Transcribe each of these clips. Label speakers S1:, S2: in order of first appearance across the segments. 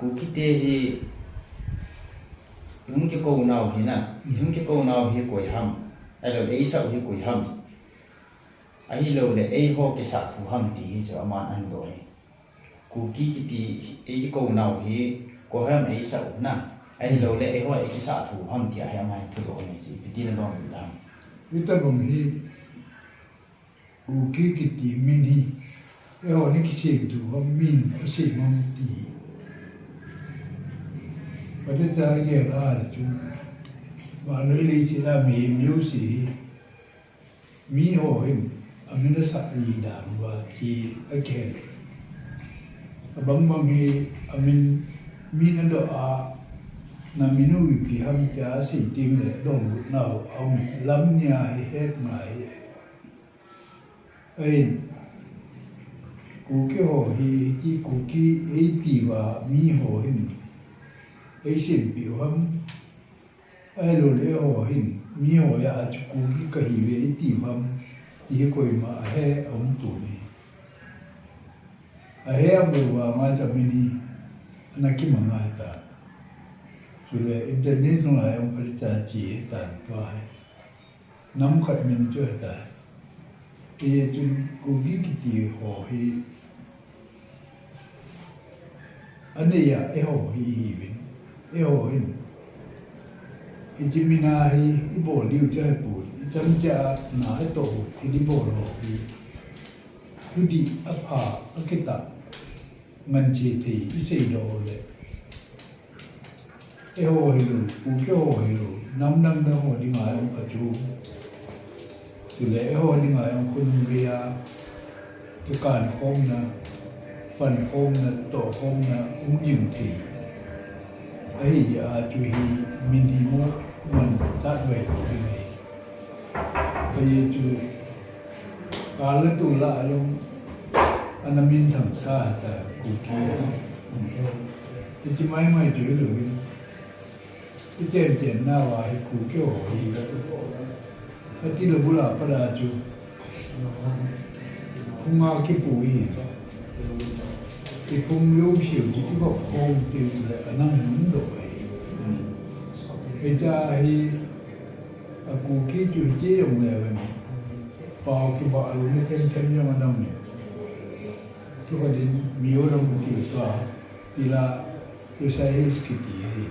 S1: KUKI Kiti những cái câu nào thì nè những cái câu nào thì quỷ hầm ai lâu đấy sao thì quỷ hầm ai lâu đấy ai ho cái sát thủ hầm thì cho aman anh rồi KUKI Kiti cái câu nào thì có hầm ai sao nè ai lâu đấy ai ho cái sát thủ hầm thì ai mai thu đồ này chỉ tí là đó mình làm
S2: chúng ta bằng hi KUKI Kiti min hi ai ho này cái gì thủ hầm min cái gì mong tí và chúng ta nghe ra chúng và nơi lý chỉ là miêu sĩ mi hồ hình mình đã sắp đi đàn và chỉ ở kề bằng hi mình nó đó mình nuôi bị ham trả sĩ tiền lệ đồng bút nào ông lắm nhà hết mãi ấy KUKI hồ hi chỉ KUKI ấy tì và mi hồ hình ấy xin biểu hâm ai rồi lễ hồ hình mi hồ ya chú KUKI cái gì vậy tì hâm chỉ coi mà he ông tụ này he ông bùa mà cho mình đi anh kim mà ta rồi lễ internet nó lại ông phải trả chỉ ta và nắm khát mình cho ta thì chú KUKI Kiti hồ hi anei ai hồ hi bình ai hồ hình chỉ mina hi bộ liu cho hai bộ chân cha nãy tổ thì đi bộ rồi thì cứ đi áp hạ áp cái tạ ngân chỉ thì cái gì đó đấy ai hồ hi rồi KUKI hồ hi rồi năm đó hồ đi ngoài ông ở chú từ lễ hồ đi ngoài ông kun bia cái càn khom na phần khom na tổ khom na những thì ấy giờ chú hi mình đi mua mình tát về của cái này bây giờ chú cả lần tu lại ông anh mình thằng xa ta KUKI thì chỉ mấy chữ được cái trên nào vậy KUKI hồ gì đó cái tí là bù la bắt đầu chú không ngao cái bụi thì không yếu hiểu chỉ có không từ là anh nắm đổi bây giờ thì KUKI chú chế dùng lệ vậy bao cái bao luôn nó thêm cho mà đông thì có đến miêu đông thì sao thì là tôi sẽ hiểu cái gì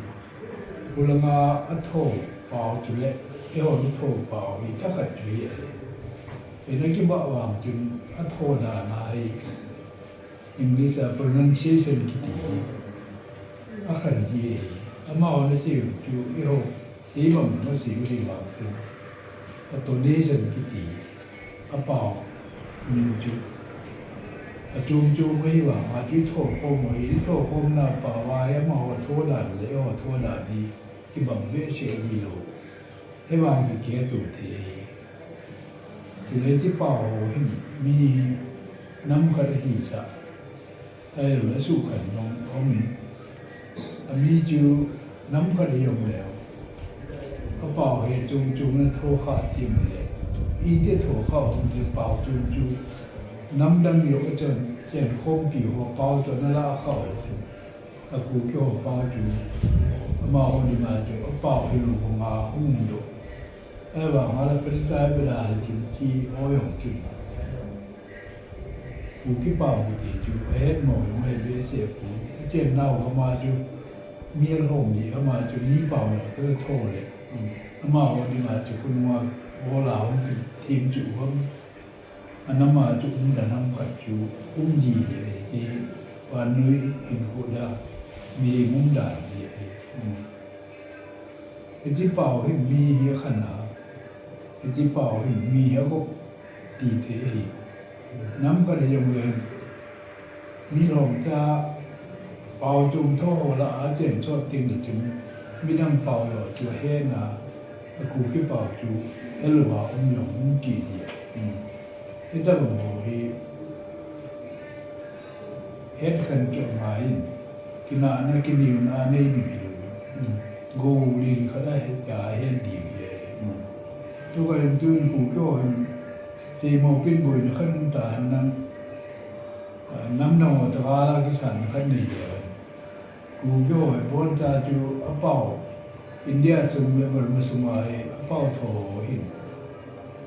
S2: bù la ngà ở thổ bao chú lệ cái hồ thổ bảo thì chắc là chuyện vì nó cái bảo hoàng chừng ở thổ là này English pronunciation Kiti ở khẩn gì ở màu nó xỉu chú cái hồ xí bằng nó xỉu gì bảo chừng ở donation Kiti ở bảo mình chú ở chung với bảo mà chú thổ hôm ấy thổ hôm nào bảo vài màu thổ đàn lễ hồ thổ đàn đi cái bằng vẽ sẽ đi lộให้วางอยู่เกี่ยตุทีจุเลยที่เป่ามีน้ำกระหิสะไอ้หรือสู้ขันน้องเขามีจูน้ำกระหิยงแล้วเขาเป่าเหตุจุงนั้นโทขาดทิมเลยอีที่โทเข้ามันจะเป่าจุน้ำดังอยู่ก็จะเจ็บโค้งผิวเป่าจนนั่นละเข้าเลยจุKUKIเป่าจุมาคนดีมาจุเป่าให้ลูกมาหุ้มดูไอ้บ่าวมาแล้วเป็นสายเวลาจุที่อ้อยของจุKUKIเป่าดีจุเฮ็ดหมอยให้เบี้ยเสียกูเจ็บเน่าเข้ามาจุมีอารมณ์ดีเข้ามาจุนี้เป่าเนี่ยก็โทษเลยมาคนดีมาจุคุณว่าโบราณทีมจุเขาอันนั้นมาจุมันจะนำกัดจุยีเลยที่วันนี้เห็นคนละมีมุ้งด่านเป็นที่เป่าให้มีเยอะขนาดเป็นที่เป่าให้มีเยอะก็ตีเทน้ำก็ได้ยังเลยมีหลงจะเป่าจุ่มท่อละอาเจนชอบติงหรือจุ่มมีน้ำเป่าหรอจุแห้งอ่ะKUKIเป่าจุเอลว่าองหยงกี่เดียที่ตั้งหัวเฮ็ดขันจดหมายกินอะไรกินนิวนาเนยนี่ไม่รู้กูลินเขาได้จ่ายให้ดีเลยทุกคนตื่นKUKIก็เห็นสีโมกินบุญขึ้นตานั้นน้ำนองตะการกิสันขึ้นนี่เลย กูโย่ไอ้บนตาจูอเป้าอินเดียซุมเลบลมาซุมาไอ้อเป้าโถหิน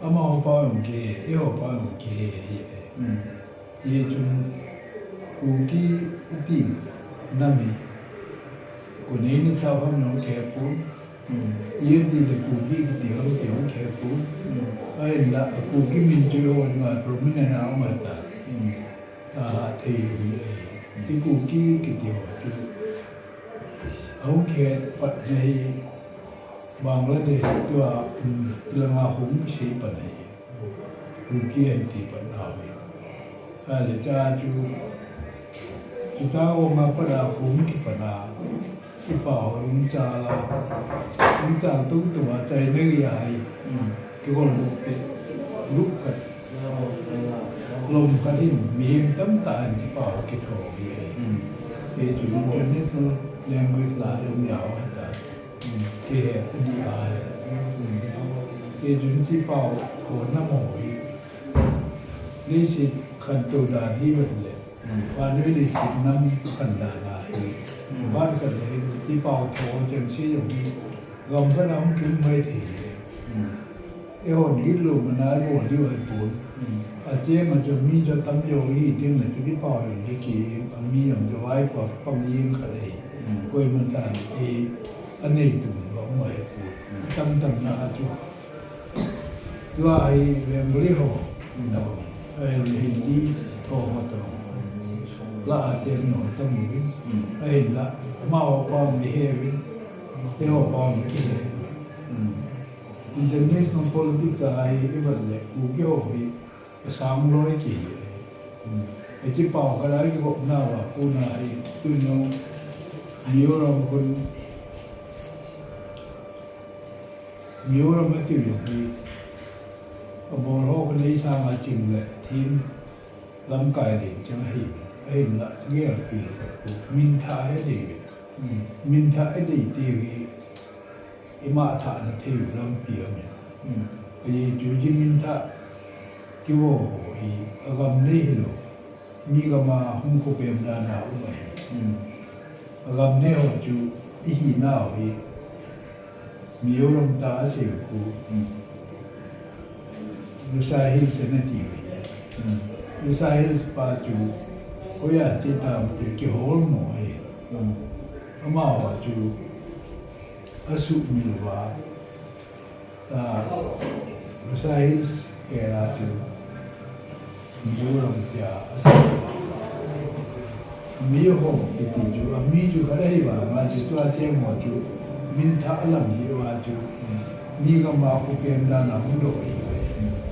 S2: อามาอเป้าอย่างเกยเอวเป้าอย่างเกยเยจุนกูกี้ตินามีกูนี่นี่สาวเขาน้องแคปูเยี่ยดีเลยกูกี้ติเขาเตียวแคปูไอ้ละกูกี้มินจูโอนมาโปรมินานาออกมาตาเทียที่กูกี้กิติวจูเขาแค่ปัจจัยบางประเทศตัวเรื่องอาหุงใช้ปัจจัยกูกี้อันที่ปัจจัยอะไรจ้าจูท้าออกมาประดาหุงกี่ปัจจัยที่เป่าหุงจ้าละหุงจ้าตุ้งตัวใจนึกใหญ่ที่คนลุกกันลมกันที่มีตั้มตาที่เป่ากี่โถกี่เอจุนจนนี่สุดเลี้ยงมือสลายยาวหัดเกี่ยดีอายเอจุนที่เป่าโถน้ำหอยลิสิตขันตุดาที่บัดเลยวันนี้ลิสิตน้ำขันดาลายบ้านกันเลยที่เป่าโถจังซี่อย่างนี้ลมก็น้ำขึ้นไม่ถี่ไอ้คนกินลูกมันน่าปวดด้วยปวดอาเจมันจะมีจะตั้มโยฮีทิ้งเลยที่เป่าอย่างที่ขี่มีอย่างจะไว้กว่าปังยิงกันเลยก็มันต่างอันนี้ตุ่มร้องไม่ปวดตั้มน่าจุด้วยไอ้เรื่องบริโภคไอ้หินที่โทรมาตรงละอาเจนหน่อยต้องมีไอ้ละมาเอาปอมมีเฮวินเที่ยวปอมกินinternational politics ai iballe ugyo hi samloi ki e chi pau kalai ko na wa kuna ai tu no miyoram kun miyoram ti yo hi abor ho kan ei sa ma chim le thim lam kai de chang hi ai la nge pi min tha he de min tha ai de ti hi ima tha na thiu lam pia me ai ju ji min tha ki wo hi agam nei lo mi ga ma hum ko pem da na u mai agam nei ho ju i hi na hi mi yo ram ta se ku lu sai hi se na ti lu sai hi pa ju ko ya ti ta ti ki hol mo hi ama wa ju asu milwa Rusais era tu juram tia asu miho iti ju ami ju kadai ba ma ju tu ache mo ju min tha alam ji wa ju ni ga ma ku pem da na hu do i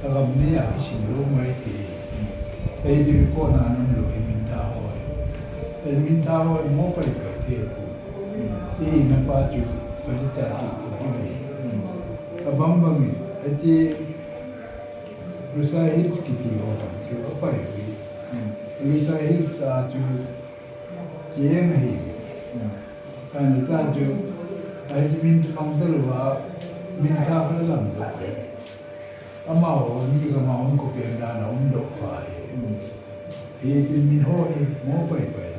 S2: ta ga me ya sin lo mai ti ai di ko na nam lo i min tha ho ai min tha ho mo pa ka ti ku i na pa ju pa ta ju abang bangi aje Rusai Hills kiti orang tu apa itu Rusai Hills tu JM hi kan itu tu aje minta mantel wa minta halang tu amau ni ga mau ko pe da na dok fai hi min ho hi mo pai pai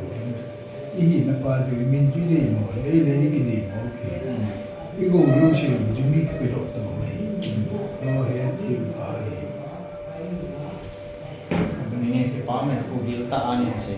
S2: hi na pa tu min ji de mo ai le ki de mo ke 이거 우리 지금 준비 필요 없다고 해. 너 해야 될 바에.
S1: ini ti pa me ku gil ta ani se